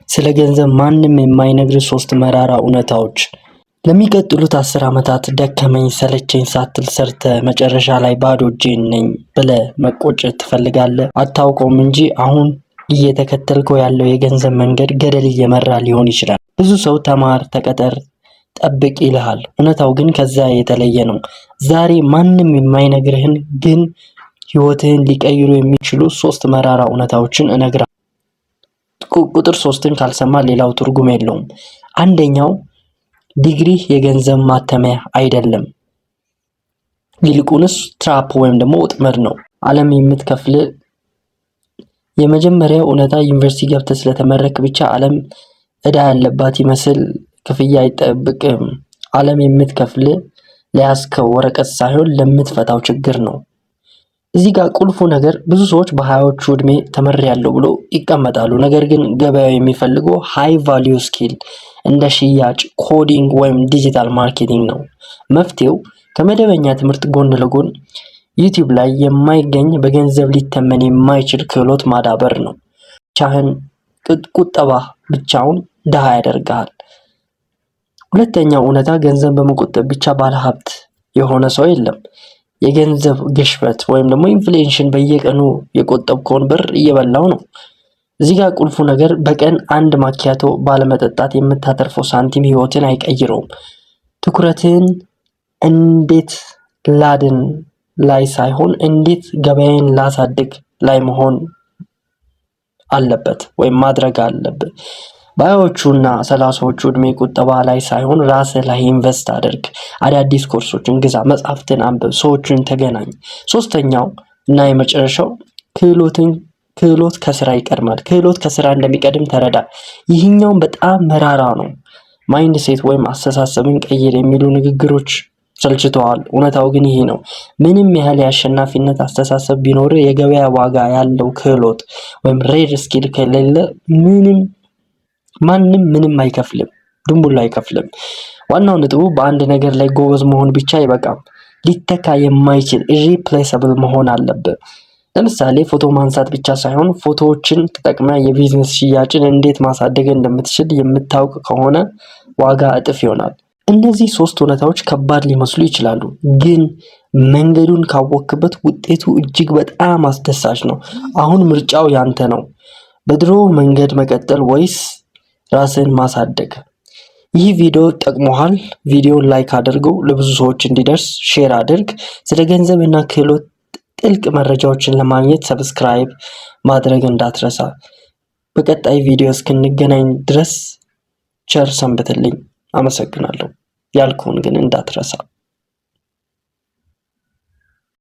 ስለ ገንዘብ ማንም የማይነግር 3 መራራ እውነታዎች። ለሚቀጥሉት 10 ዓመታት ደከመኝ ሰለቸኝ ሳትል ሰርተ መጨረሻ ላይ ባዶ እጄን ነኝ ብለህ መቆጨት ትፈልጋለህ? አታውቀውም እንጂ አሁን እየተከተልከው ያለው የገንዘብ መንገድ ገደል እየመራ ሊሆን ይችላል። ብዙ ሰው ተማር፣ ተቀጠር፣ ጠብቅ ይልሃል። እውነታው ግን ከዛ የተለየ ነው። ዛሬ ማንም የማይነግርህን ግን ህይወትህን ሊቀይሩ የሚችሉ 3 መራራ እውነታዎችን እነግራለሁ። ቁጥር 3ን ካልሰማ ሌላው ትርጉም የለውም። አንደኛው ዲግሪ የገንዘብ ማተሚያ አይደለም፣ ይልቁንስ ትራፕ ወይም ደግሞ ወጥመድ ነው። ዓለም የምትከፍል የመጀመሪያው እውነታ ዩኒቨርሲቲ ገብተህ ስለተመረክ ብቻ ዓለም እዳ ያለባት ይመስል ክፍያ አይጠብቅም። ዓለም የምትከፍል ለያዝከው ወረቀት ሳይሆን ለምትፈታው ችግር ነው። እዚህ ጋር ቁልፉ ነገር ብዙ ሰዎች በ20ዎቹ እድሜ ተመሪያለሁ ብሎ ይቀመጣሉ። ነገር ግን ገበያው የሚፈልገው ሃይ ቫልዩ ስኪል እንደ ሽያጭ፣ ኮዲንግ ወይም ዲጂታል ማርኬቲንግ ነው። መፍትሄው ከመደበኛ ትምህርት ጎን ለጎን ዩቲዩብ ላይ የማይገኝ በገንዘብ ሊተመን የማይችል ክህሎት ማዳበር ነው። ብቻህን ቁጠባ ብቻውን ድሃ ያደርጋል። ሁለተኛው እውነታ ገንዘብ በመቆጠብ ብቻ ባለሀብት የሆነ ሰው የለም። የገንዘብ ግሽበት ወይም ደግሞ ኢንፍሌሽን በየቀኑ የቆጠብከውን ብር እየበላው ነው። እዚህ ጋር ቁልፉ ነገር በቀን አንድ ማኪያቶ ባለመጠጣት የምታተርፈው ሳንቲም ህይወትን አይቀይረውም። ትኩረትን እንዴት ላድን ላይ ሳይሆን እንዴት ገበያዬን ላሳድግ ላይ መሆን አለበት ወይም ማድረግ አለበት። በ20ዎቹና 30ዎቹ እድሜ ቁጠባ ላይ ሳይሆን ራስህ ላይ ኢንቨስት አድርግ። አዳዲስ ኮርሶችን ግዛ፣ መጽሐፍትን አንብብ፣ ሰዎችን ተገናኝ። ሶስተኛው እና የመጨረሻው ክህሎት ከስራ ይቀድማል። ክህሎት ከስራ እንደሚቀድም ተረዳ። ይህኛው በጣም መራራ ነው። ማይንድ ሴት ወይም አስተሳሰብን ቀይር የሚሉ ንግግሮች ሰልችተዋል። እውነታው ግን ይሄ ነው። ምንም ያህል የአሸናፊነት አስተሳሰብ ቢኖር የገበያ ዋጋ ያለው ክህሎት ወይም ሬድ ስኪል ከሌለ ማንም ምንም አይከፍልም፣ ድንቡላ አይከፍልም። ዋናው ነጥቡ በአንድ ነገር ላይ ጎበዝ መሆን ብቻ አይበቃም። ሊተካ የማይችል ኢሪፕሌሰብል መሆን አለበት። ለምሳሌ ፎቶ ማንሳት ብቻ ሳይሆን ፎቶዎችን ተጠቅመህ የቢዝነስ ሽያጭን እንዴት ማሳደግ እንደምትችል የምታውቅ ከሆነ ዋጋ እጥፍ ይሆናል። እነዚህ 3 እውነታዎች ከባድ ሊመስሉ ይችላሉ፣ ግን መንገዱን ካወቅክበት ውጤቱ እጅግ በጣም አስደሳች ነው። አሁን ምርጫው ያንተ ነው። በድሮ መንገድ መቀጠል ወይስ ራስን ማሳደግ? ይህ ቪዲዮ ጠቅሞሃል? ቪዲዮን ላይክ አድርገው፣ ለብዙ ሰዎች እንዲደርስ ሼር አድርግ። ስለ ገንዘብና ክህሎት ጥልቅ መረጃዎችን ለማግኘት ሰብስክራይብ ማድረግ እንዳትረሳ። በቀጣይ ቪዲዮ እስክንገናኝ ድረስ ቸር ሰንብትልኝ። አመሰግናለሁ። ያልኩህን ግን እንዳትረሳ።